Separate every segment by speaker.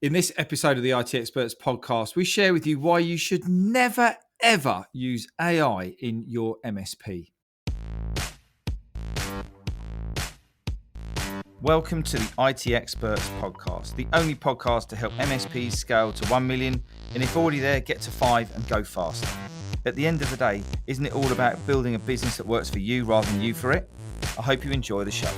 Speaker 1: In this episode of the IT Experts podcast, we share with you why you should never, ever use AI in your MSP. Welcome to the IT Experts podcast, the only podcast to help MSPs scale to 1 million, and if already there, get to 5 and go faster. At the end of the day, isn't it all about building a business that works for you rather than you for it? I hope you enjoy the show.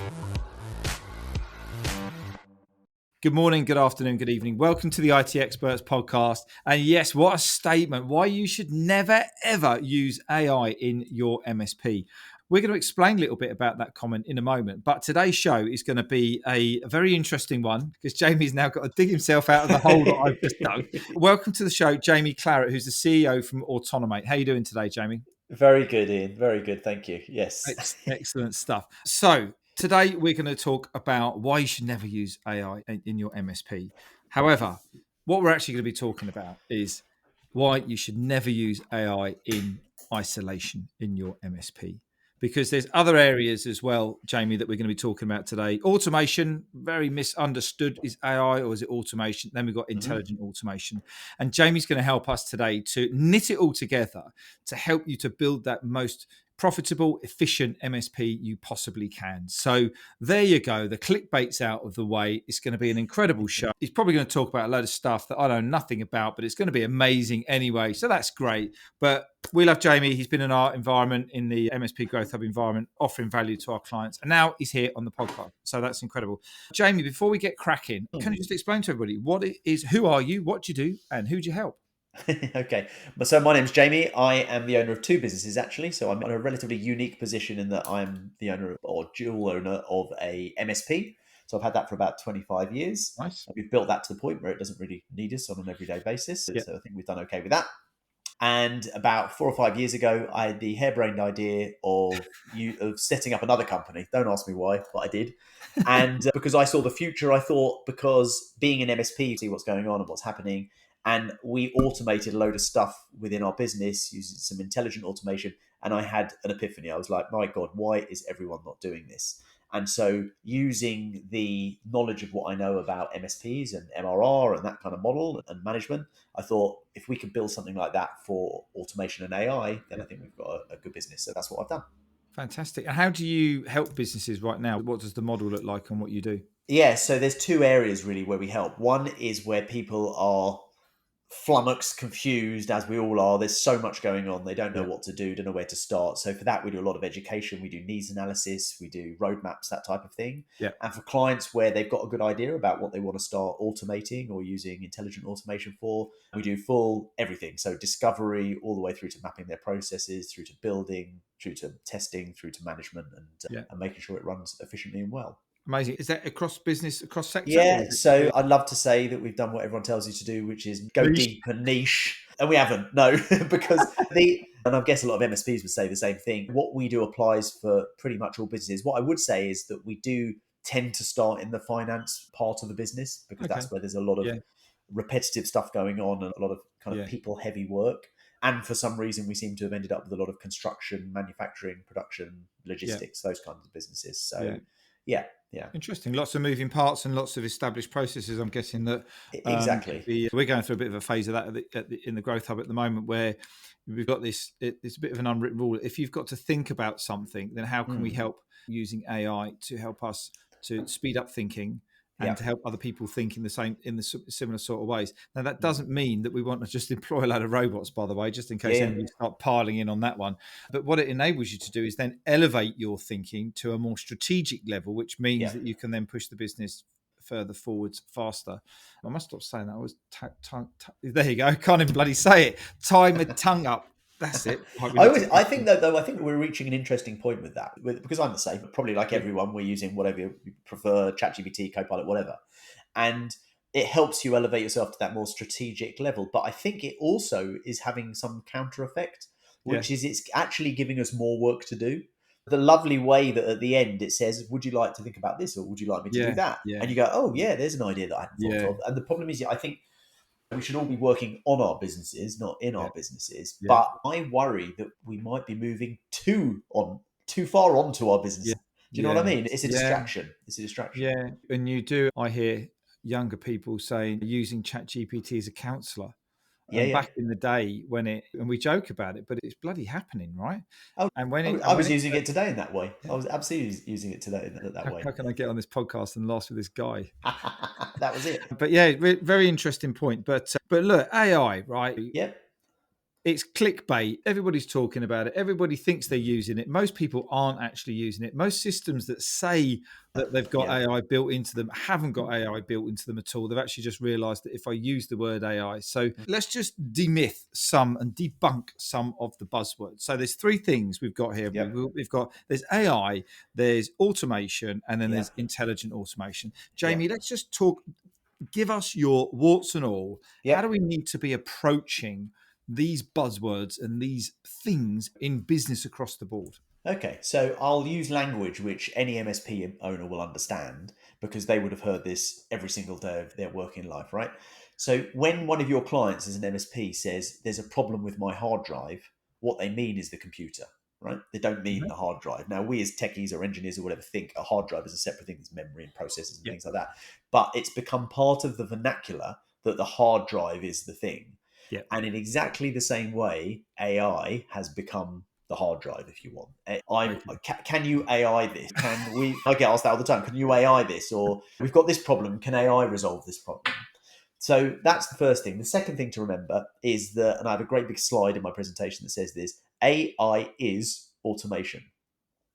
Speaker 1: Good morning, good afternoon, good evening. Welcome to the IT Experts podcast. And yes, what a statement. Why you should never, ever use AI in your MSP. We're going to explain a little bit about that comment in a moment. But today's show is going to be a very interesting one because Jamie's now got to dig himself out of the hole that I've just dug. Welcome to the show, Jamie Claret, who's the CEO from Autonomate. How are you doing today, Jamie?
Speaker 2: Very good, Ian. Very good. Thank you. Yes.
Speaker 1: Excellent stuff. So today we're going to talk about why you should never use AI in your MSP. However, what we're actually going to be talking about is why you should never use AI in isolation in your MSP. Because there's other areas as well, Jamie, that we're going to be talking about today. Automation, very misunderstood. Is AI or is it automation? Then we've got intelligent automation. And Jamie's going to help us today to knit it all together to help you to build that most profitable, efficient MSP you possibly can. So there you go. The clickbait's out of the way. It's going to be an incredible show. He's probably going to talk about a load of stuff that I know nothing about, but it's going to be amazing anyway. So that's great. But we love Jamie. He's been in our environment, in the MSP Growth Hub environment, offering value to our clients. And now he's here on the podcast. So that's incredible. Jamie, before we get cracking, can you just explain to everybody what it is, who are you, what do you do, and who do you help?
Speaker 2: Okay. So my name's Jamie. I am the owner of two businesses, actually. So I'm in a relatively unique position in that I'm the owner or dual owner of a MSP. So I've had that for about 25 years.
Speaker 1: Nice.
Speaker 2: We've built that to the point where it doesn't really need us on an everyday basis.
Speaker 1: Yeah.
Speaker 2: So I think we've done okay with that. And about 4 or 5 years ago, I had the harebrained idea of setting up another company. Don't ask me why, but I did. And because I saw the future, I thought, because being an MSP, you see what's going on and what's happening. And we automated a load of stuff within our business using some intelligent automation. And I had an epiphany. I was like, my God, why is everyone not doing this? And so using the knowledge of what I know about MSPs and MRR and that kind of model and management, I thought if we could build something like that for automation and AI, then I think we've got a good business. So that's what I've done.
Speaker 1: Fantastic. And how do you help businesses right now? What does the model look like and what you do?
Speaker 2: Yeah, so there's two areas really where we help. One is where people are flummoxed, confused, as we all are. There's so much going on. They don't know what to do, don't know where to start. So for that, we do a lot of education. We do needs analysis. We do roadmaps, that type of thing.
Speaker 1: Yeah.
Speaker 2: And for clients where they've got a good idea about what they want to start automating or using intelligent automation for, we do full everything. So discovery all the way through to mapping their processes, through to building, through to testing, through to management and making sure it runs efficiently and well.
Speaker 1: Amazing. Is that across business, across sector?
Speaker 2: Yeah, so I'd love to say that we've done what everyone tells you to do, which is go deep and niche. And we haven't, no, because and I guess a lot of MSPs would say the same thing. What we do applies for pretty much all businesses. What I would say is that we do tend to start in the finance part of the business because that's where there's a lot of repetitive stuff going on and a lot of kind of people-heavy work. And for some reason, we seem to have ended up with a lot of construction, manufacturing, production, logistics, those kinds of businesses. So, yeah.
Speaker 1: Interesting. Lots of moving parts and lots of established processes. I'm guessing that
Speaker 2: exactly.
Speaker 1: We're going through a bit of a phase of that in the Growth Hub at the moment, where we've got this. It's a bit of an unwritten rule. If you've got to think about something, then how can we help using AI to help us to speed up thinking and to help other people think in the similar sort of ways. Now, that doesn't mean that we want to just employ a load of robots, by the way, just in case anybody start piling in on that one. But what it enables you to do is then elevate your thinking to a more strategic level, which means that you can then push the business further forwards faster. I must stop saying that. I was there you go. I can't even bloody say it. Tie my tongue up. That's it.
Speaker 2: I think we're reaching an interesting point with that, because I'm the same. Probably like everyone, we're using whatever you prefer, ChatGPT, Copilot, whatever, and it helps you elevate yourself to that more strategic level. But I think it also is having some counter effect, which is it's actually giving us more work to do. The lovely way that at the end it says, "Would you like to think about this, or would you like me to do that?" And you go, "Oh yeah, there's an idea that I hadn't thought of." And the problem is, I think we should all be working on our businesses, not in our businesses. Yeah. But I worry that we might be moving too far onto our business. Do you know what I mean? It's a distraction. It's a distraction.
Speaker 1: Yeah. And you do, I hear younger people saying using ChatGPT as a counsellor.
Speaker 2: Yeah,
Speaker 1: And
Speaker 2: yeah.
Speaker 1: back in the day and we joke about it, but it's bloody happening, right?
Speaker 2: Oh,
Speaker 1: And
Speaker 2: I
Speaker 1: when
Speaker 2: was
Speaker 1: it
Speaker 2: using it today in that way. I was absolutely using it today in that way.
Speaker 1: how can I get on this podcast and last with this guy?
Speaker 2: That was it.
Speaker 1: But yeah, very interesting point. But look, AI, right?
Speaker 2: Yep.
Speaker 1: It's clickbait. Everybody's talking about it. Everybody thinks they're using it. Most people aren't actually using it. Most systems that say that they've got
Speaker 2: Yeah.
Speaker 1: AI built into them haven't got AI built into them at all. They've actually just realized that if I use the word AI. So let's just demyth some and debunk some of the buzzwords. So there's three things we've got here.
Speaker 2: Yep.
Speaker 1: There's AI, there's automation, and then
Speaker 2: Yeah.
Speaker 1: there's intelligent automation.
Speaker 2: Yeah.
Speaker 1: Jamie, let's just talk. Give us your warts and all. How do
Speaker 2: Yep.
Speaker 1: we need to be approaching these buzzwords and these things in business across the board?
Speaker 2: Okay, so I'll use language which any MSP owner will understand because they would have heard this every single day of their working life, right? So when one of your clients as an MSP says there's a problem with my hard drive, what they mean is the computer, right? They don't mean
Speaker 1: Mhm.
Speaker 2: the hard drive. Now, we as techies or engineers or whatever think a hard drive is a separate thing, there's memory and processors and
Speaker 1: Yeah,
Speaker 2: things like that. But it's become part of the vernacular that the hard drive is the thing.
Speaker 1: yeah,
Speaker 2: And in exactly the same way, AI has become the hard drive, if you want.
Speaker 1: okay.
Speaker 2: Can you AI this? Can we? I get asked that all the time. Can you AI this? Or we've got this problem. Can AI resolve this problem? So that's the first thing. The second thing to remember is that, and I have a great big slide in my presentation that says this: AI is automation.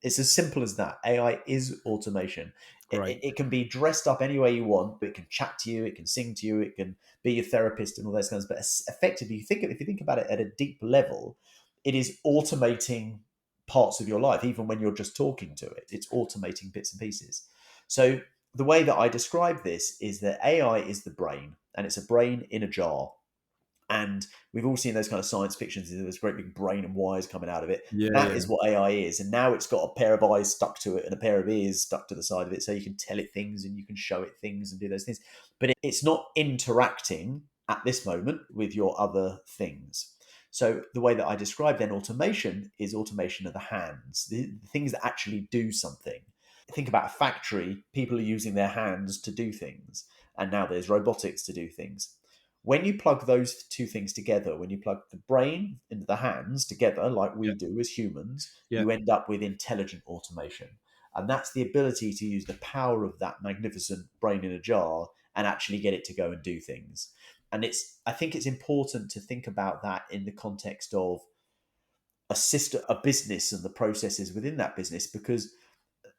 Speaker 2: It's as simple as that. AI is automation.
Speaker 1: Great.
Speaker 2: It can be dressed up any way you want. It can chat to you. It can sing to you. It can be your therapist and all those kinds. But effectively, if you think about it at a deep level, it is automating parts of your life, even when you're just talking to it. It's automating bits and pieces. So the way that I describe this is that AI is the brain, and it's a brain in a jar. And we've all seen those kind of science fictions. There's great big brain and wires coming out of it.
Speaker 1: Yeah,
Speaker 2: That
Speaker 1: yeah.
Speaker 2: is what AI is. And now it's got a pair of eyes stuck to it and a pair of ears stuck to the side of it. So you can tell it things and you can show it things and do those things. But it's not interacting at this moment with your other things. So the way that I describe then automation is automation of the hands, the things that actually do something. Think about a factory, people are using their hands to do things. And now there's robotics to do things. When you plug those two things together, when you plug the brain into the hands together, like we
Speaker 1: Yeah,
Speaker 2: do as humans,
Speaker 1: yeah.
Speaker 2: you end up with intelligent automation. And that's the ability to use the power of that magnificent brain in a jar and actually get it to go and do things. And I think it's important to think about that in the context of a system, a business, and the processes within that business, because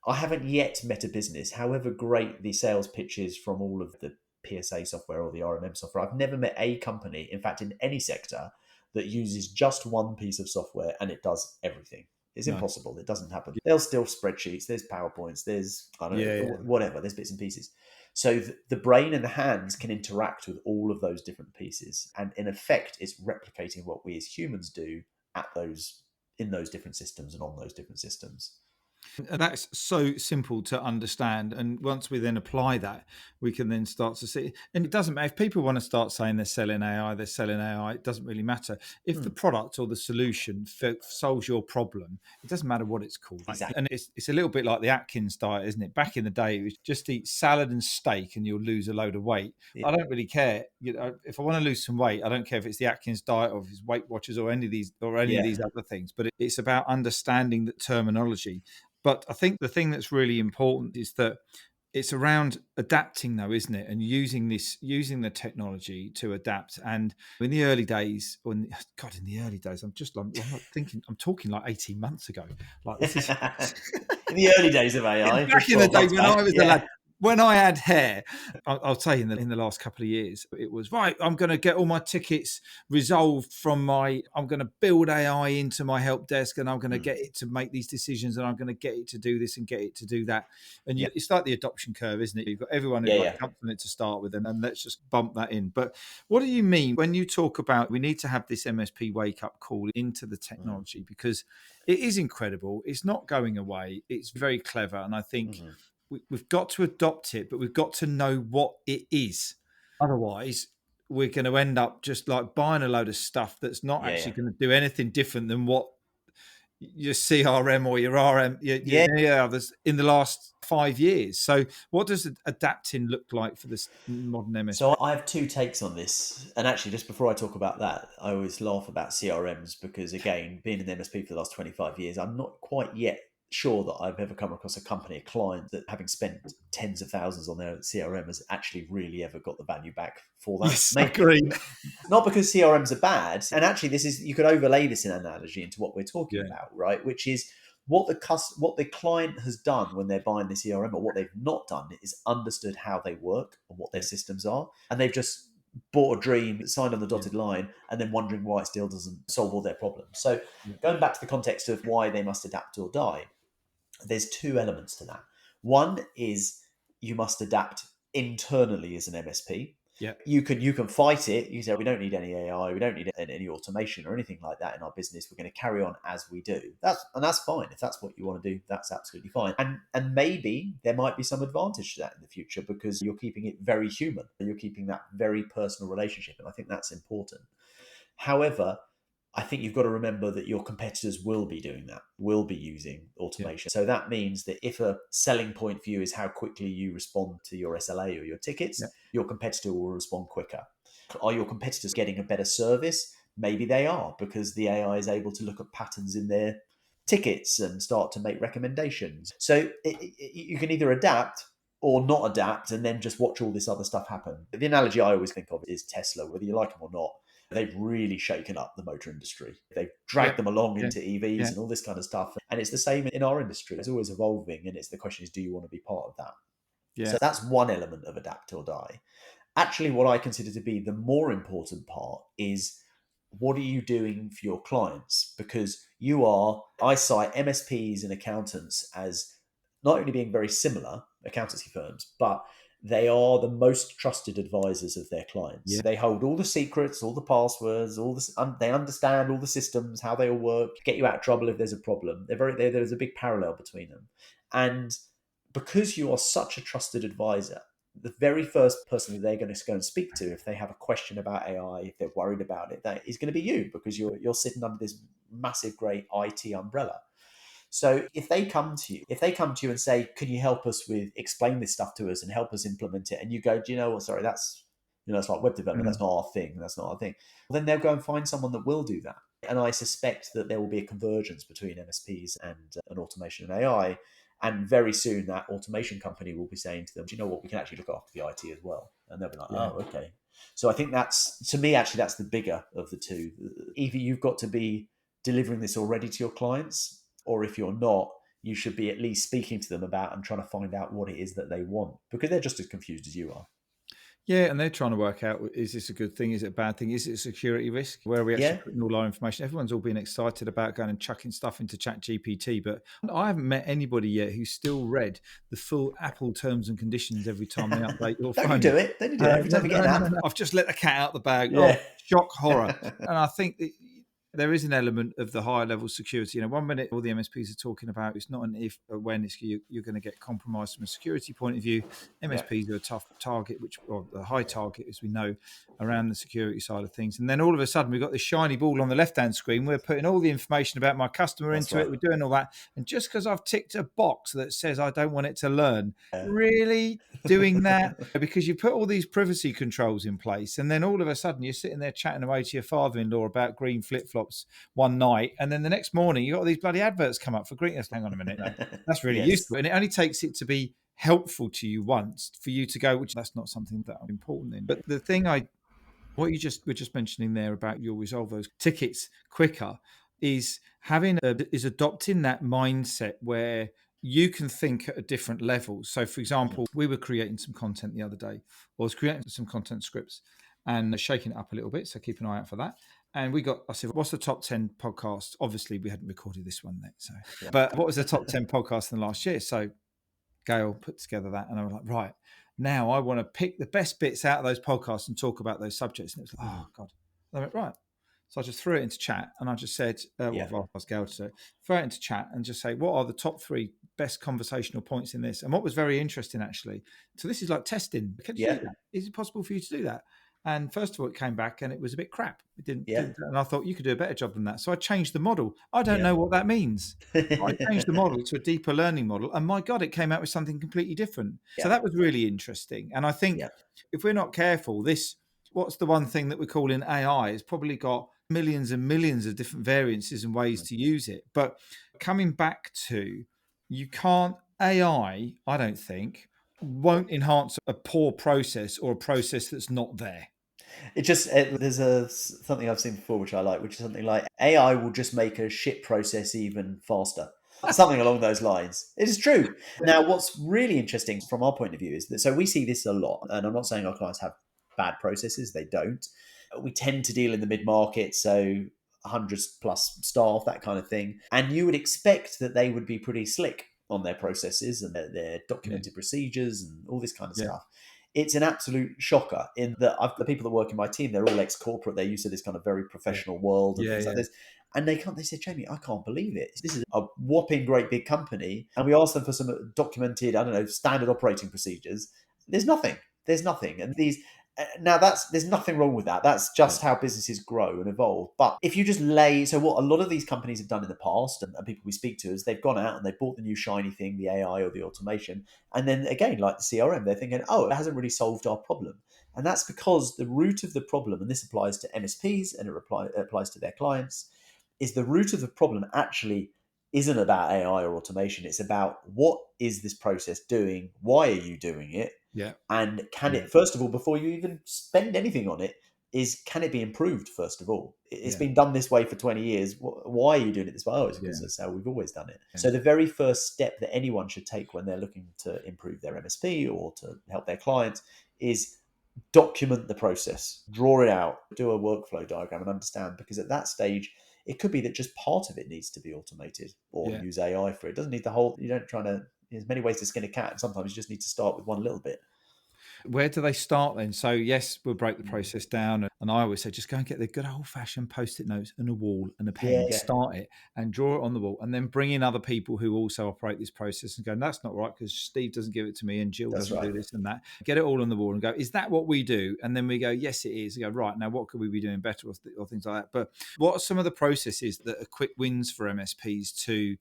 Speaker 2: I haven't yet met a business, however great the sales pitch is from all of the PSA software or the RMM software. I've never met a company, in fact, in any sector, that uses just one piece of software and it does everything. It's
Speaker 1: No.
Speaker 2: impossible. It doesn't happen. There's still spreadsheets, there's PowerPoints, there's, I don't
Speaker 1: Yeah,
Speaker 2: know,
Speaker 1: yeah.
Speaker 2: whatever, there's bits and pieces. So the brain and the hands can interact with all of those different pieces. And in effect, it's replicating what we as humans do at those, in those different systems and on those different systems.
Speaker 1: And that's so simple to understand. And once we then apply that, we can then start to see. And it doesn't matter if people want to start saying they're selling AI, they're selling AI. It doesn't really matter. If the product or the solution solves your problem, it doesn't matter what it's called. Right?
Speaker 2: Exactly.
Speaker 1: And it's a little bit like the Atkins diet, isn't it? Back in the day, it was just eat salad and steak and you'll lose a load of weight.
Speaker 2: Yeah.
Speaker 1: I don't really care. You know, if I want to lose some weight, I don't care if it's the Atkins diet or if it's Weight Watchers or any of these other things. But it's about understanding the terminology. But I think the thing that's really important is that it's around adapting, though, isn't it? And using the technology to adapt. And in the early days, in the early days, I'm not thinking, I'm talking like 18 months ago. Like this is
Speaker 2: In the early days of AI,
Speaker 1: back
Speaker 2: just
Speaker 1: in the
Speaker 2: 12
Speaker 1: day
Speaker 2: months
Speaker 1: when
Speaker 2: back.
Speaker 1: I was a lad. When I had hair, I'll tell you in the last couple of years, it was right. I'm going to get all my tickets resolved from I'm going to build AI into my help desk and I'm going to get it to make these decisions and I'm going to get it to do this and get it to do that. And it's like the adoption curve, isn't it? You've got everyone who jumps on it to start with and then let's just bump that in. But what do you mean when you talk about we need to have this MSP wake up call into the technology because it is incredible. It's not going away. It's very clever. And I think we've got to adopt it, but we've got to know what it is. Otherwise, we're going to end up just like buying a load of stuff that's not actually going to do anything different than what your CRM or your RM, others in the last 5 years. So what does adapting look like for this modern MSP?
Speaker 2: So I have two takes on this. And actually, just before I talk about that, I always laugh about CRMs because, again, being an MSP for the last 25 years, I'm not quite yet sure that I've ever come across a company, a client that, having spent tens of thousands on their CRM, has actually really ever got the value back for that.
Speaker 1: Yes, I agree.
Speaker 2: Not because CRMs are bad. And actually, this is, you could overlay this in analogy into what we're talking
Speaker 1: Yeah.
Speaker 2: about, right? Which is what the client has done when they're buying the CRM, or what they've not done, is understood how they work and what their systems are, and they've just bought a dream, signed on the dotted line, and then wondering why it still doesn't solve all their problems. So going back to the context of why they must adapt or die, there's two elements to that. One is you must adapt internally as an MSP.
Speaker 1: Yeah.
Speaker 2: You can fight it. You say, we don't need any AI, we don't need any automation or anything like that in our business. We're going to carry on as we do. That's fine. If that's what you want to do, that's absolutely fine. And maybe there might be some advantage to that in the future, because you're keeping it very human. You're keeping that very personal relationship. And I think that's important. However, I think you've got to remember that your competitors will be doing that, will be using automation. So that means that if a selling point for you is how quickly you respond to your SLA or your tickets, your competitor will respond quicker. Are your competitors getting a better service? Maybe they are, because the AI is able to look at patterns in their tickets and start to make recommendations. So you can either adapt or not adapt and then just watch all this other stuff happen. The analogy I always think of is Tesla, whether you like them or not. They've really shaken up the motor industry. They've dragged them along into EVs and all this kind of stuff. And it's the same in our industry. It's always evolving. And it's the question is, do you want to be part of that?
Speaker 1: Yeah.
Speaker 2: So that's one element of adapt or die. Actually, what I consider to be the more important part is, what are you doing for your clients? Because I cite MSPs and accountants as not only being very similar accountancy firms, but they are the most trusted advisors of their clients.
Speaker 1: Yeah.
Speaker 2: They hold all the secrets, all the passwords, they understand all the systems, how they all work, get you out of trouble if there's a problem. There's a big parallel between them. And because you are such a trusted advisor, the very first person that they're going to go and speak to if they have a question about AI, if they're worried about it, that is going to be you, because you're sitting under this massive, great IT umbrella. So if they come to you and say, can you help us explain this stuff to us and help us implement it? And you go, do you know what, sorry, that's like web development. That's not our thing. That's not our thing. Well, then they'll go and find someone that will do that. And I suspect that there will be a convergence between MSPs and automation and AI. And very soon that automation company will be saying to them, do you know what, we can actually look after the IT as well. And they'll be like, oh, okay. So I think that's the bigger of the two. Either you've got to be delivering this already to your clients, or if you're not, you should be at least speaking to them about and trying to find out what it is that they want, because they're just as confused as you are.
Speaker 1: Yeah, and they're trying to work out, is this a good thing? Is it a bad thing? Is it a security risk? Where are we actually putting all our information? Everyone's all been excited about going and chucking stuff into ChatGPT, but I haven't met anybody yet who's still read the full Apple terms and conditions every time they update your phone.
Speaker 2: Don't you do it every time you get an app.
Speaker 1: I've just let the cat out the bag. Yeah. Oh, shock, horror. And I think that there is an element of the higher level security. 1 minute all the MSPs are talking about it's not an if or when, it's you're going to get compromised from a security point of view. MSPs are a tough target, or a high target, as we know, around the security side of things. And then all of a sudden we've got this shiny ball on the left-hand screen. We're putting all the information about my customer into it. We're doing all that. And just because I've ticked a box that says I don't want it to learn, really doing that? Because you put all these privacy controls in place, and then all of a sudden you're sitting there chatting away to your father-in-law about green flip-flops one night, and then the next morning you got all these bloody adverts come up for green. Hang on a minute, no, that's really useful, and it only takes it to be helpful to you once for you to go, which that's not something that I'm important in. But the thing what you were just mentioning there about you'll resolve those tickets quicker is adopting that mindset where you can think at a different level. So, for example, we were creating some content the other day, or I was creating some content scripts and shaking it up a little bit. So keep an eye out for that. And I said, what's the top 10 podcasts? Obviously, we hadn't recorded this one yet. But what was the top 10 podcasts in the last year? So Gail put together that, and I was like, right, now I want to pick the best bits out of those podcasts and talk about those subjects. And it was like, oh, God. And I went, right. So I just threw it into chat, and I just said, I've asked Gail to say, throw it into chat and just say, what are the top 3 best conversational points in this? And what was very interesting, actually, so this is like testing. Can you do that? Is it possible for you to do that? And first of all, it came back and it was a bit crap. It
Speaker 2: Yeah.
Speaker 1: didn't, and I thought you could do a better job than that. So I changed the model. I don't
Speaker 2: Yeah.
Speaker 1: know what that means. I changed the model to a deeper learning model, and my God, it came out with something completely different. So
Speaker 2: Yeah.
Speaker 1: that was really interesting. And I think
Speaker 2: Yeah.
Speaker 1: if we're not careful, what's the one thing that we call in AI? It's probably got millions and millions of different variances and ways to use it. But coming back to, you can't, I don't think, won't enhance a poor process or a process that's not there.
Speaker 2: It just there's something I've seen before which I like, which is something like AI will just make a shit process even faster. Something along those lines. It is true. Now, what's really interesting from our point of view is that so we see this a lot, and I'm not saying our clients have bad processes; they don't. We tend to deal in the mid market, so hundreds plus staff, that kind of thing, and you would expect that they would be pretty slick on their processes and their
Speaker 1: Yeah,
Speaker 2: documented procedures and all this kind of
Speaker 1: yeah,
Speaker 2: stuff. It's an absolute shocker in that the people that work in my team, they're all ex-corporate. They're used to this kind of very
Speaker 1: yeah,
Speaker 2: professional world and
Speaker 1: yeah,
Speaker 2: things like
Speaker 1: yeah,
Speaker 2: this. And they said, Jamie, I can't believe it. This is a whopping great big company. And we asked them for some documented, I don't know, standard operating procedures. There's nothing. There's nothing. And now there's nothing wrong with that. That's
Speaker 1: yeah,
Speaker 2: just how businesses grow and evolve. But if you just so what a lot of these companies have done in the past, and people we speak to, is they've gone out and they bought the new shiny thing, the AI or the automation, and then again, like the CRM, they're thinking, oh, it hasn't really solved our problem. And that's because the root of the problem, and this applies to MSPs and it applies to their clients, is the root of the problem actually isn't about AI or automation. It's about what is this process doing? Why are you doing it?
Speaker 1: yeah,
Speaker 2: And can
Speaker 1: yeah,
Speaker 2: it, first of all, before you even spend anything on it, can it be improved, first of all? It's
Speaker 1: yeah,
Speaker 2: been done this way for 20 years. Why are you doing it this way? Oh, it's because
Speaker 1: yeah,
Speaker 2: that's how we've always done it.
Speaker 1: yeah,
Speaker 2: So the very first step that anyone should take when they're looking to improve their MSP or to help their clients is document the process, draw it out, do a workflow diagram and understand, because at that stage, it could be that just part of it needs to be automated or
Speaker 1: yeah.
Speaker 2: use AI for it. It doesn't need the whole, you don't try to, there's many ways to skin a cat. And sometimes you just need to start with one little bit.
Speaker 1: Where do they start then? So yes, we'll break the
Speaker 2: Mm.
Speaker 1: process down, and I always say just go and get the good old fashioned post-it notes and a wall and a
Speaker 2: Yeah,
Speaker 1: pen.
Speaker 2: yeah,
Speaker 1: Start it and draw it on the wall, and then bring in other people who also operate this process and go, that's not right because Steve doesn't give it to me and Jill
Speaker 2: that's
Speaker 1: doesn't
Speaker 2: right.
Speaker 1: do this and that. Get it all on the wall and go, is that what we do? And then we go, yes, it is. We go, right, now what could we be doing better or things like that? But what are some of the processes that are quick wins for MSPs to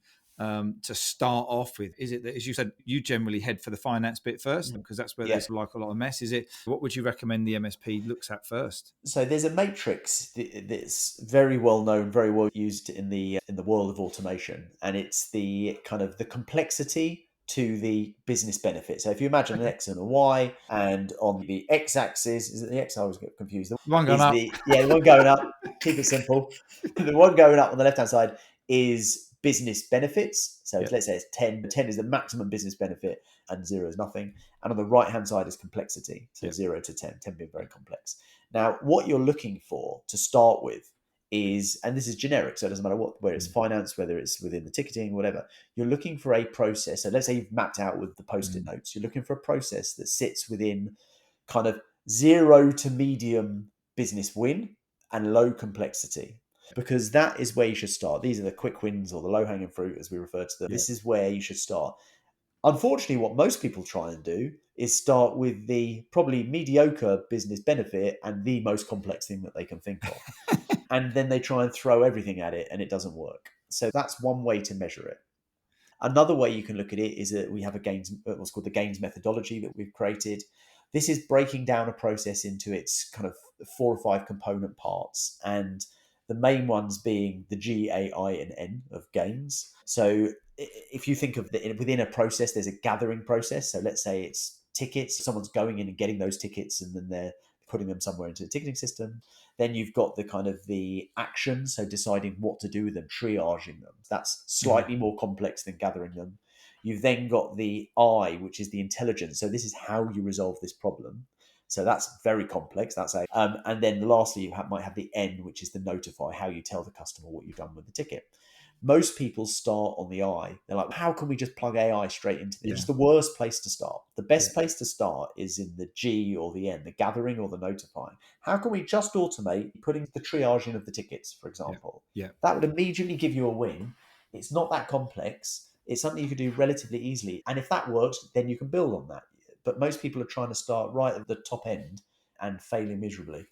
Speaker 1: start off with? Is it that, as you said, you generally head for the finance bit first
Speaker 2: Mm.
Speaker 1: because that's where
Speaker 2: Yeah.
Speaker 1: there's like a lot of mess? Is it, what would you recommend the MSP looks at first?
Speaker 2: So there's a matrix that's very well known, very well used in the world of automation, and it's the kind of the complexity to the business benefit. So if you imagine an
Speaker 1: Okay,
Speaker 2: X and a Y, and on the X axis, is it the X? I always get confused.
Speaker 1: one going
Speaker 2: Is
Speaker 1: up.
Speaker 2: the one going up? Keep it simple. The one going up on the left hand side is business benefits. So
Speaker 1: Yeah,
Speaker 2: let's say it's 10. 10 is the maximum business benefit, and 0 is nothing. And on the right hand side is complexity. So
Speaker 1: yeah,
Speaker 2: 0 to 10, 10 being very complex. Now, what you're looking for to start with is, and this is generic, so it doesn't matter whether it's
Speaker 1: mm,
Speaker 2: finance, whether it's within the ticketing, whatever, you're looking for a process. So let's say you've mapped out with the post-it
Speaker 1: mm,
Speaker 2: notes, you're looking for a process that sits within kind of 0 to medium business win and low complexity. Because that is where you should start. These are the quick wins or the low hanging fruit, as we refer to them.
Speaker 1: yeah,
Speaker 2: This is where you should start. Unfortunately, what most people try and do is start with the probably mediocre business benefit and the most complex thing that they can think of. And then they try and throw everything at it and it doesn't work. So that's one way to measure it. Another way you can look at it is that we have what's called the gains methodology that we've created. This is breaking down a process into its kind of 4 or 5 component parts, and the main ones being the G, A, I, and N of gains. So if you think of within a process, there's a gathering process. So let's say it's tickets. Someone's going in and getting those tickets, and then they're putting them somewhere into the ticketing system. Then you've got the kind of the action, so deciding what to do with them, triaging them. That's
Speaker 1: mhm,
Speaker 2: slightly more complex than gathering them. You've then got the I, which is the intelligence. So this is how you resolve this problem. So that's very complex. And then lastly, might have the N, which is the notify, how you tell the customer what you've done with the ticket. Most people start on the I. They're like, how can we just plug AI straight into this?
Speaker 1: yeah,
Speaker 2: It's the worst place to start. The
Speaker 1: yeah,
Speaker 2: best place to start is in the G or the N, the gathering or the notifying. How can we just automate putting the triaging of the tickets, for
Speaker 1: yeah,
Speaker 2: example?
Speaker 1: yeah.
Speaker 2: That would immediately give you a win. It's not that complex. It's something you can do relatively easily. And if that works, then you can build on that. But most people are trying to start right at the top end and failing miserably.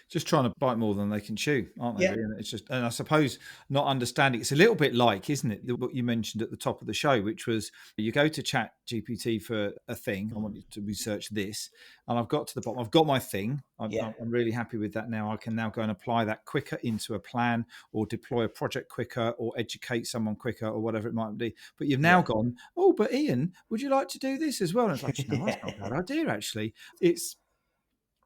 Speaker 1: Just trying to bite more than they can chew, aren't they?
Speaker 2: Yeah.
Speaker 1: Really? And it's just, and I suppose not understanding. It's a little bit like, isn't it, what you mentioned at the top of the show, which was you go to Chat GPT for a thing. I want you to research this, and I've got to the bottom. I've got my thing. I'm really happy with that now. I can now go and apply that quicker into a plan, or deploy a project quicker, or educate someone quicker, or whatever it might be. But you've now gone, oh, but Ian, would you like to do this as well? And it's like, that's not a bad idea, actually.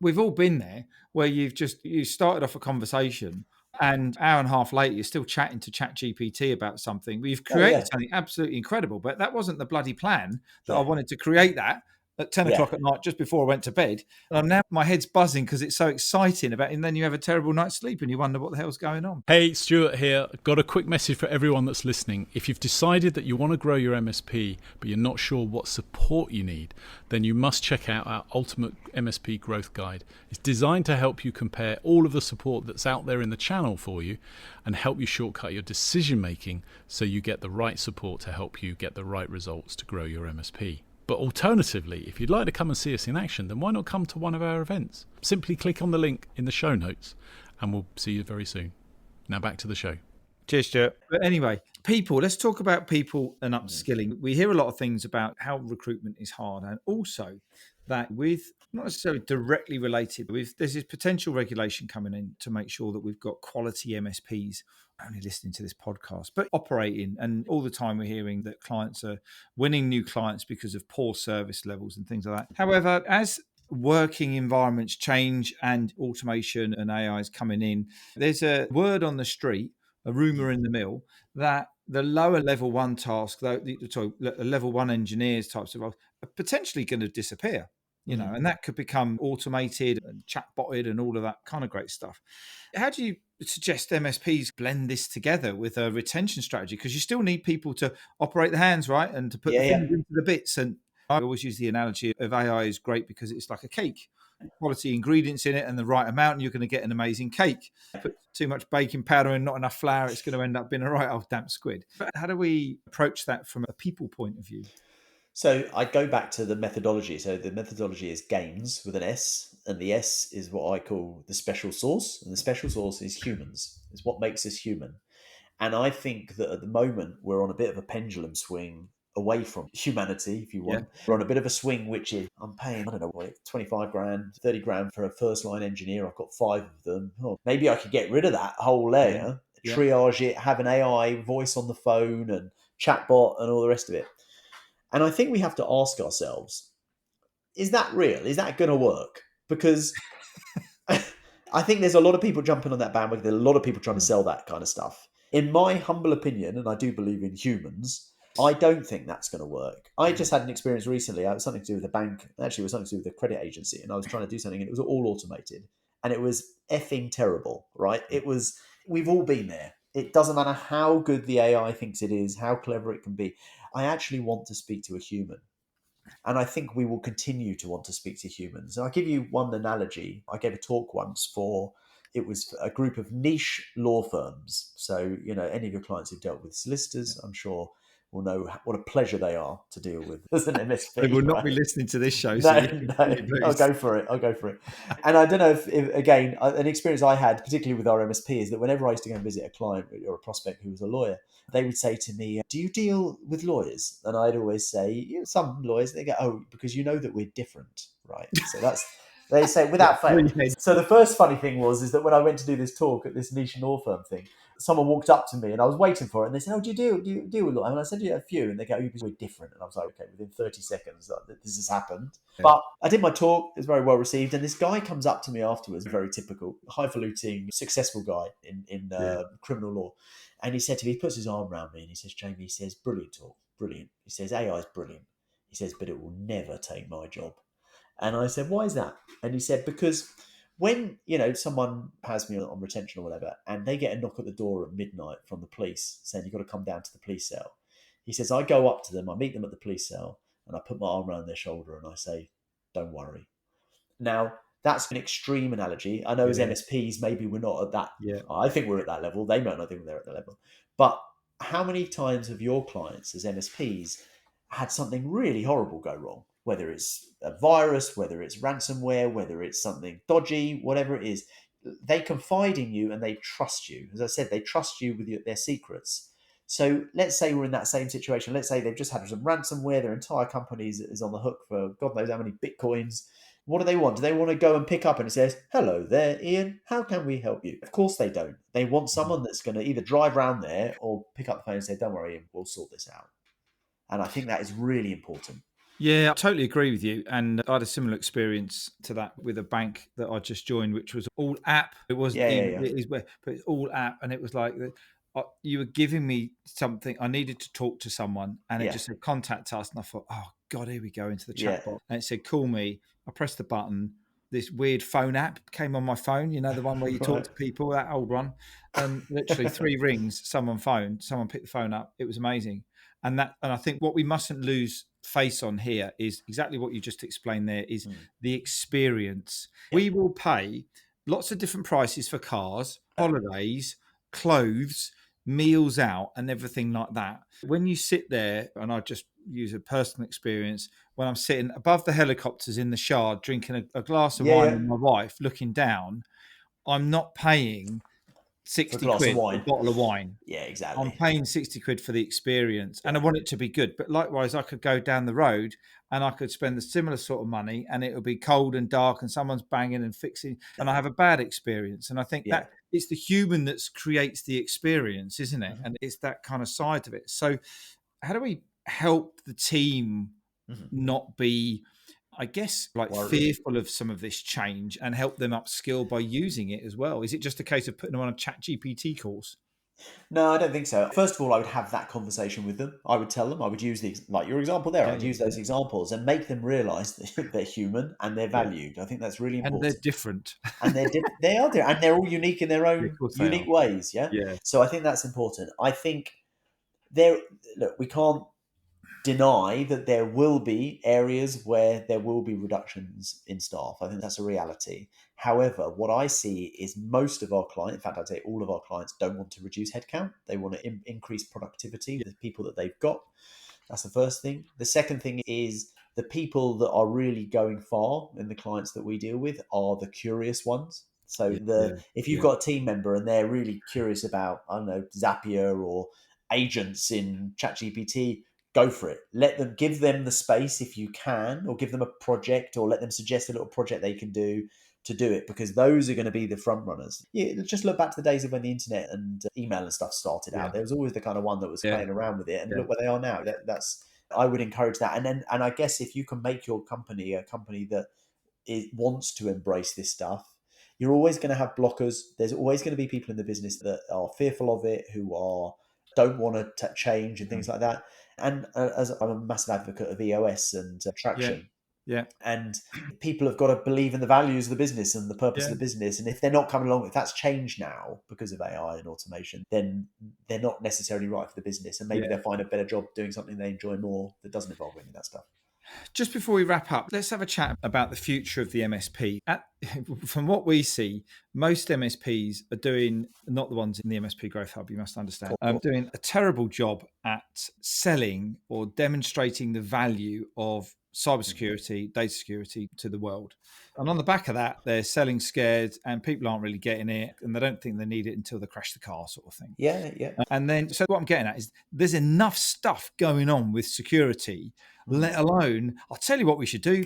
Speaker 1: We've all been there where you started off a conversation and an hour and a half later, you're still chatting to Chat GPT about something. We've created something absolutely incredible, but that wasn't the bloody plan that I wanted to create that at 10 o'clock at night, just before I went to bed. And I'm now, my head's buzzing because it's so exciting and then you have a terrible night's sleep and you wonder what the hell's going on.
Speaker 3: Hey, Stuart here. Got a quick message for everyone that's listening. If you've decided that you want to grow your MSP, but you're not sure what support you need, then you must check out our Ultimate MSP Growth Guide. It's designed to help you compare all of the support that's out there in the channel for you and help you shortcut your decision making so you get the right support to help you get the right results to grow your MSP. But alternatively, if you'd like to come and see us in action, then why not come to one of our events? Simply click on the link in the show notes and we'll see you very soon. Now back to the show.
Speaker 1: Cheers, Stuart. But anyway, people, let's talk about people and upskilling. We hear a lot of things about how recruitment is hard, and also that with not necessarily directly related, there's this potential regulation coming in to make sure that we've got quality MSPs only listening to this podcast, but operating. And all the time we're hearing that clients are winning new clients because of poor service levels and things like that. However, as working environments change and automation and AI is coming in, there's a word on the street, a rumor in the mill, that the lower level one task, level one engineers types of roles, are potentially going to disappear. And that could become automated and chatbotted and all of that kind of great stuff. How do you suggest MSPs blend this together with a retention strategy? Because you still need people to operate the hands, right? And to put the things into the bits. And I always use the analogy of AI is great because it's like a cake. Quality ingredients in it and the right amount, and you're going to get an amazing cake. Put too much baking powder and not enough flour, it's going to end up being a right old damp squid. But how do we approach that from a people point of view?
Speaker 2: So I go back to the methodology. So the methodology is games with an S, and the S is what I call the special sauce, and the special sauce is humans. It's what makes us human. And I think that at the moment we're on a bit of a pendulum swing away from humanity, if you want. Yeah. We're on a bit of a swing, which is I'm paying, 25 grand, 30 grand for a first line engineer. I've got 5 of them. Oh, maybe I could get rid of that whole layer, triage it, have an AI voice on the phone and chatbot and all the rest of it. And I think we have to ask ourselves, is that real? Is that going to work? Because I think there's a lot of people jumping on that bandwagon. There's a lot of people trying to sell that kind of stuff. In my humble opinion, and I do believe in humans, I don't think that's going to work. I just had an experience recently. It was something to do with a bank. Actually, it was something to do with a credit agency. And I was trying to do something and it was all automated. And it was effing terrible, right? We've all been there. It doesn't matter how good the AI thinks it is, how clever it can be. I actually want to speak to a human. And I think we will continue to want to speak to humans. And I'll give you one analogy. I gave a talk once it was a group of niche law firms. So, any of your clients who've dealt with solicitors, I'm sure will know what a pleasure they are to deal with as an MSP.
Speaker 1: They will not be listening to this show.
Speaker 2: I'll go for it. And I don't know if, again, an experience I had, particularly with our MSP, is that whenever I used to go and visit a client or a prospect who was a lawyer, they would say to me, do you deal with lawyers? And I'd always say, some lawyers, they go, oh, because you know that we're different, right? So that's... They say without fail. So the first funny thing is that when I went to do this talk at this niche law firm thing, someone walked up to me and I was waiting for it and they said, oh, do you deal with law? And I said, yeah, a few. And they go, oh, we're different. And I was like, okay, within 30 seconds, this has happened. Yeah. But I did my talk. It was very well received. And this guy comes up to me afterwards, very typical, highfalutin, successful guy in criminal law. And he said to me, he puts his arm around me and he says, Jamie, he says, brilliant talk, brilliant. He says, AI is brilliant. He says, but it will never take my job. And I said, why is that? And he said, because when, someone has me on retention or whatever, and they get a knock at the door at midnight from the police saying, you've got to come down to the police cell. He says, I go up to them, I meet them at the police cell, and I put my arm around their shoulder and I say, don't worry. Now, that's an extreme analogy. I know as MSPs, maybe we're not at that. Yeah. I think we're at that level. They might not think they're at that level. But how many times have your clients as MSPs had something really horrible go wrong? whether it's a virus, whether it's ransomware, whether it's something dodgy, whatever it is, they confide in you and they trust you. As I said, they trust you with their secrets. So let's say we're in that same situation. Let's say they've just had some ransomware. Their entire company is on the hook for God knows how many bitcoins. What do they want? Do they want to go and pick up and it says, "Hello there, Ian. How can we help you?" Of course they don't. They want someone that's going to either drive around there or pick up the phone and say, "Don't worry, Ian, we'll sort this out." And I think that is really important.
Speaker 1: Yeah, I totally agree with you. And I had a similar experience to that with a bank that I just joined, which was all app. It was,
Speaker 2: Yeah.
Speaker 1: but it's all app. And it was like, you were giving me something. I needed to talk to someone and it just said, contact us. And I thought, oh God, here we go into the chat box. And it said, call me. I pressed the button. This weird phone app came on my phone, the one where you talk to people, that old one. And literally 3 rings, someone picked the phone up. It was amazing. And I think what we mustn't lose face on here is exactly what you just explained there is the experience. We will pay lots of different prices for cars, holidays, clothes, meals out and everything like that. When you sit there, and I just use a personal experience, when I'm sitting above the helicopters in the Shard drinking a glass of wine with my wife looking down, I'm not paying 60 quid for a bottle of wine.
Speaker 2: Yeah, exactly.
Speaker 1: I'm paying 60 quid for the experience and I want it to be good. But likewise, I could go down the road and I could spend the similar sort of money and it will be cold and dark and someone's banging and fixing and I have a bad experience. And I think that it's the human that creates the experience, isn't it? And it's that kind of side of it. So how do we help the team not be, I guess, fearful of some of this change and help them upskill by using it as well? Is it just a case of putting them on a ChatGPT course?
Speaker 2: No, I don't think so. First of all, I would have that conversation with them. I would tell them, I would use like your example there. I'd use those examples and make them realise that they're human and they're valued. I think that's really important.
Speaker 1: And they're different.
Speaker 2: And they are different. And they're all unique in their own unique ways. Yeah. So I think that's important. I think we can't deny that there will be areas where there will be reductions in staff. I think that's a reality. However, what I see is most of our clients, in fact, I'd say all of our clients don't want to reduce headcount. They want to increase productivity with the people that they've got. That's the first thing. The second thing is the people that are really going far in the clients that we deal with are the curious ones. So if you've got a team member and they're really curious about, I don't know, Zapier or agents in ChatGPT, go for it. Give them the space if you can, or give them a project, or let them suggest a little project they can do to do it, because those are going to be the front runners. Just look back to the days of when the internet and email and stuff started out. There was always the kind of one that was playing around with it, and look where they are now. I would encourage that. And I guess if you can make your company a company that wants to embrace this stuff, you're always going to have blockers. There's always going to be people in the business that are fearful of it, who don't want to change and things like that. And as I'm a massive advocate of EOS and traction. And people have got to believe in the values of the business and the purpose of the business. And if they're not coming along, if that's changed now because of AI and automation, then they're not necessarily right for the business. And maybe they'll find a better job doing something they enjoy more that doesn't involve any of that stuff.
Speaker 1: Just before we wrap up, let's have a chat about the future of the MSP. From what we see, most MSPs are doing, not the ones in the MSP Growth Hub, you must understand, doing a terrible job at selling or demonstrating the value of cybersecurity, data security to the world. And on the back of that, they're selling scared and people aren't really getting it and they don't think they need it until they crash the car, sort of thing. And then, so what I'm getting at is there's enough stuff going on with security, let alone, I'll tell you what we should do.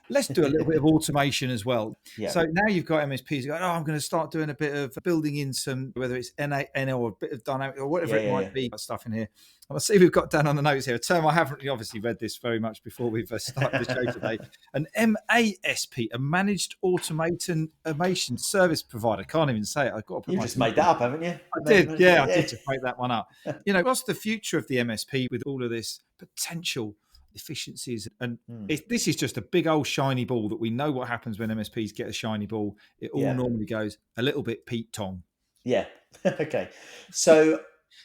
Speaker 1: Let's do a little bit of automation as well. So now you've got MSPs going, I'm going to start doing a bit of building in some, whether it's NL or a bit of dynamic or whatever it might be, stuff in here. And I see we've got down on the notes here a term I haven't obviously read this very much before we've started the show today. An MASP, a managed automation service provider. Can't even say it. I've got to put
Speaker 2: you just made that up, haven't you?
Speaker 1: I did. I did just make that one up. What's the future of the MSP with all of this potential efficiencies? And this is just a big old shiny ball that we know what happens when MSPs get a shiny ball. It all normally goes a little bit Pete Tong.
Speaker 2: Okay. So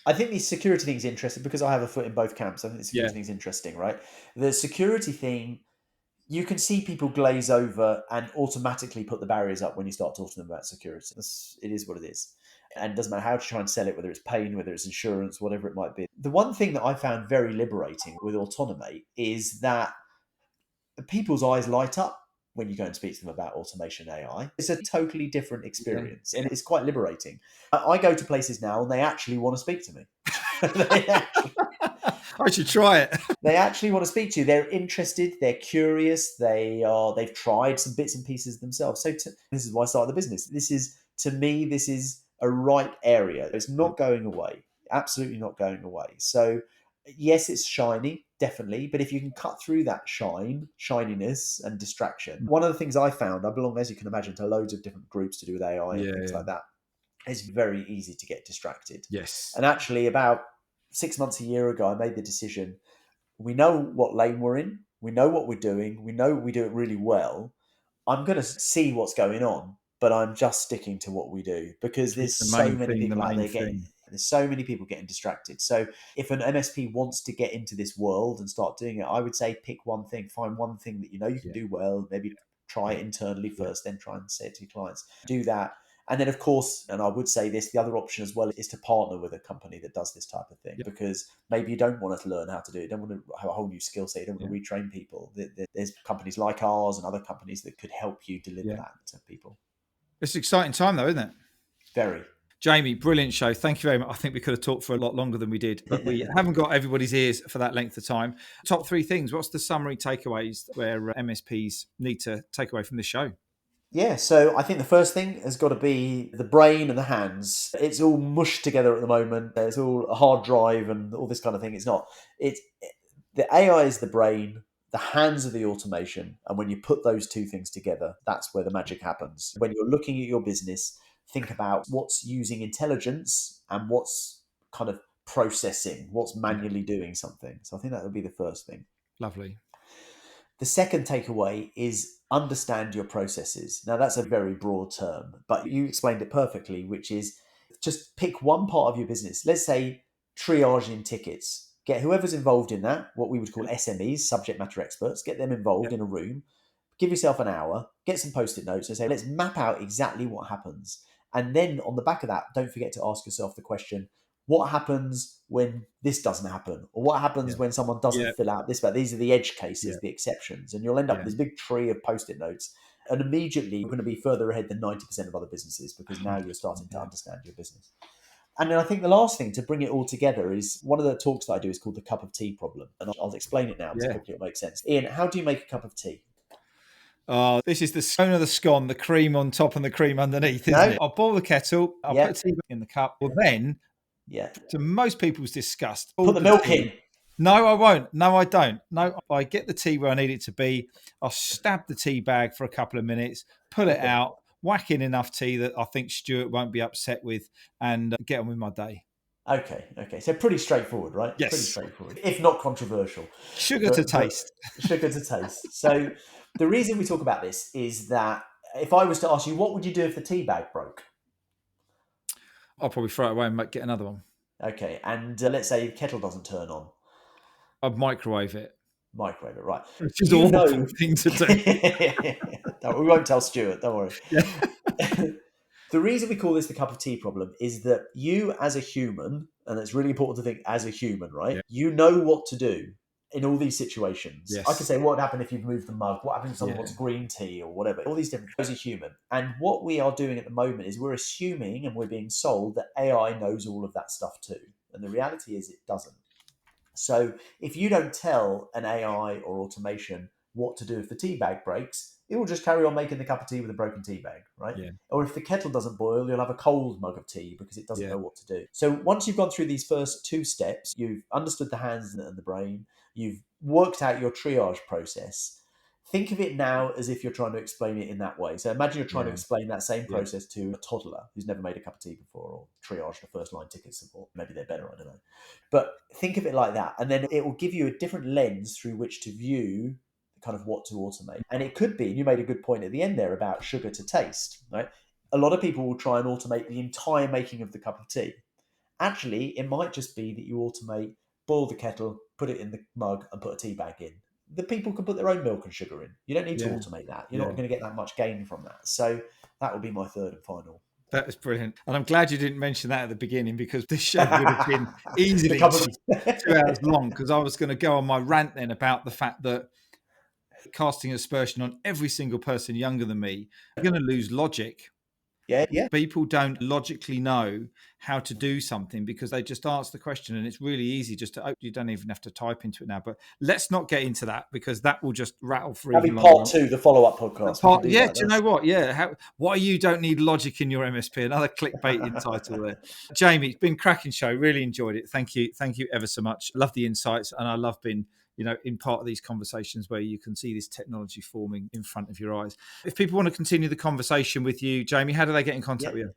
Speaker 2: I think the security thing is interesting because I have a foot in both camps. I think the security thing is interesting, right? The security thing, you can see people glaze over and automatically put the barriers up when you start talking to them about security. It is what it is. And it doesn't matter how to try and sell it, whether it's pain, whether it's insurance, whatever it might be. The one thing that I found very liberating with Automate is that people's eyes light up when you go and speak to them about automation AI. It's a totally different experience, and it's quite liberating. I go to places now and they actually want to speak to me.
Speaker 1: I should try it.
Speaker 2: They actually want to speak to you. They're interested. They're curious. They've tried some bits and pieces themselves. So this is why I started the business. To me, this is a right area. It's not going away. Absolutely not going away. So yes, it's shiny, definitely. But if you can cut through that shininess and distraction, one of the things I found, I belong, as you can imagine, to loads of different groups to do with AI and things like that. It's very easy to get distracted.
Speaker 1: Yes.
Speaker 2: And actually, about 6 months, a year ago, I made the decision. We know what lane we're in. We know what we're doing. We know we do it really well. I'm going to see what's going on, but I'm just sticking to what we do because there's so many people out there there's so many people getting distracted. So if an MSP wants to get into this world and start doing it, I would say pick one thing, find one thing that you know you can do well, maybe try it internally first, then try and say it to your clients. Do that. And then, of course, and I would say this, the other option as well is to partner with a company that does this type of thing, because maybe you don't want to learn how to do it. You don't want to have a whole new skill set. You don't want to retrain people. There's companies like ours and other companies that could help you deliver that to people.
Speaker 1: It's an exciting time, though, isn't it?
Speaker 2: Very.
Speaker 1: Jamie, brilliant show. Thank you very much. I think we could have talked for a lot longer than we did, but we haven't got everybody's ears for that length of time. Top 3 things. What's the summary takeaways where MSPs need to take away from this show?
Speaker 2: Yeah, so I think the first thing has got to be the brain and the hands. It's all mushed together at the moment. There's all a hard drive and all this kind of thing. It's not. The AI is the brain, the hands are the automation. And when you put those two things together, that's where the magic happens. When you're looking at your business, think about what's using intelligence and what's kind of processing, what's manually doing something. So I think that would be the first thing.
Speaker 1: Lovely.
Speaker 2: The second takeaway is understand your processes. Now, that's a very broad term, but you explained it perfectly, which is just pick one part of your business. Let's say triaging tickets. Get whoever's involved in that, what we would call SMEs, subject matter experts, get them involved in a room. Give yourself an hour, get some post-it notes and say, let's map out exactly what happens. And then on the back of that, don't forget to ask yourself the question, what happens when this doesn't happen? Or what happens when someone doesn't fill out this? But these are the edge cases, the exceptions. And you'll end up with this big tree of post-it notes. And immediately you're going to be further ahead than 90% of other businesses because now you're starting to understand your business. And then I think the last thing to bring it all together is one of the talks that I do is called the cup of tea problem. And I'll explain it now because hopefully it'll make sense. Ian, how do you make a cup of tea?
Speaker 1: This is the scone of the scone, the cream on top and the cream underneath, isn't it? I'll boil the kettle, I'll put tea in the cup. Well, then, to most people's disgust,
Speaker 2: put the milk in.
Speaker 1: No, I won't. No, I don't. No, I get the tea where I need it to be. I'll stab the tea bag for a couple of minutes, pull it out, whack in enough tea that I think Stuart won't be upset with, and get on with my day.
Speaker 2: Okay. So pretty straightforward, right?
Speaker 1: Yes.
Speaker 2: Pretty straightforward, if not controversial.
Speaker 1: Sugar to taste.
Speaker 2: Sugar to taste. So the reason we talk about this is that if I was to ask you, what would you do if the tea bag broke?
Speaker 1: I'll probably throw it away and get another one.
Speaker 2: Okay, and let's say the kettle doesn't turn on.
Speaker 1: I'd microwave it.
Speaker 2: Microwave it, right.
Speaker 1: Which is an awful thing to do.
Speaker 2: We won't tell Stuart, don't worry. Yeah. The reason we call this the cup of tea problem is that you as a human, and it's really important to think as a human, right? Yeah. You know what to do in all these situations. Yes. I could say, what would happen if you moved the mug? What happens if someone wants green tea or whatever? All these different things are human. And what we are doing at the moment is we're assuming and we're being sold that AI knows all of that stuff too. And the reality is it doesn't. So if you don't tell an AI or automation what to do if the tea bag breaks, it will just carry on making the cup of tea with a broken tea bag, right? Yeah. Or if the kettle doesn't boil, you'll have a cold mug of tea because it doesn't know what to do. So once you've gone through these first 2 steps, you've understood the hands and the brain, you've worked out your triage process. Think of it now as if you're trying to explain it in that way. So imagine you're trying to explain that same process to a toddler who's never made a cup of tea before or triage the first line ticket support. Maybe they're better, I don't know. But think of it like that. And then it will give you a different lens through which to view kind of what to automate. And it could be, you made a good point at the end there about sugar to taste, right? A lot of people will try and automate the entire making of the cup of tea. Actually, it might just be that you automate, boil the kettle, put it in the mug and put a tea bag in. The people can put their own milk and sugar in. You don't need to automate that. You're not going to get that much gain from that. So that would be my third and final.
Speaker 1: That is brilliant. And I'm glad you didn't mention that at the beginning because this show would have been easily 2 hours long because I was going to go on my rant then about the fact that casting aspersion on every single person younger than me, you're going to lose logic.
Speaker 2: Yeah.
Speaker 1: People don't logically know how to do something because they just answer the question, and it's really easy just to, you don't even have to type into it now. But let's not get into that because that will just rattle for
Speaker 2: That'll
Speaker 1: even
Speaker 2: be
Speaker 1: longer.
Speaker 2: part 2, the follow-up podcast.
Speaker 1: Do you know what? Yeah. Why you don't need logic in your MSP? Another clickbait title there. Jamie, it's been a cracking show. Really enjoyed it. Thank you ever so much. Love the insights, and I love being in part of these conversations where you can see this technology forming in front of your eyes. If people want to continue the conversation with you, Jamie, how do they get in contact with you?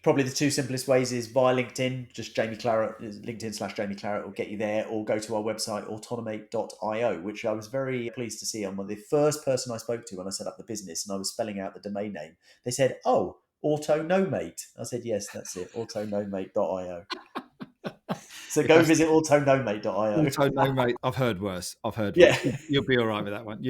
Speaker 2: Probably the 2 simplest ways is via LinkedIn, just Jamie Claret, LinkedIn/Jamie Claret will get you there, or go to our website, autonomate.io, which I was very pleased to see. I'm the first person I spoke to when I set up the business and I was spelling out the domain name. They said, "Oh, AutoNomate." I said, "Yes, that's it, autonomate.io." So go visit autonomate.io.
Speaker 1: AutoNomate. I've heard worse. Worse. You'll be all right with that one.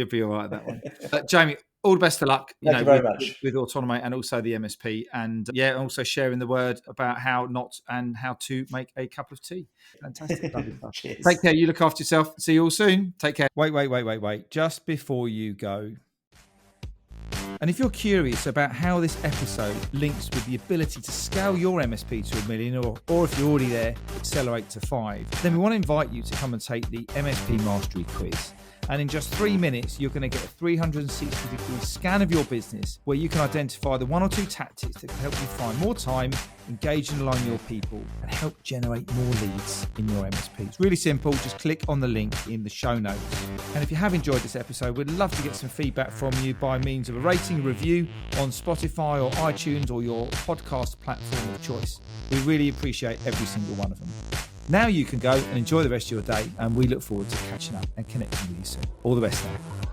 Speaker 1: Jamie, all the best of luck.
Speaker 2: Thank you very much
Speaker 1: with Autonomate and also the MSP, and also sharing the word about how to make a cup of tea. Fantastic.
Speaker 2: Cheers.
Speaker 1: Take care. You look after yourself. See you all soon. Take care. Wait. Just before you go. And if you're curious about how this episode links with the ability to scale your MSP to $1 million, or if you're already there, accelerate to 5, then we want to invite you to come and take the MSP Mastery Quiz. And in just 3 minutes, you're going to get a 360-degree scan of your business where you can identify the 1 or 2 tactics that can help you find more time, engage and align your people, and help generate more leads in your MSP. It's really simple. Just click on the link in the show notes. And if you have enjoyed this episode, we'd love to get some feedback from you by means of a rating, review on Spotify or iTunes or your podcast platform of choice. We really appreciate every single one of them. Now you can go and enjoy the rest of your day, and we look forward to catching up and connecting with you soon. All the best now.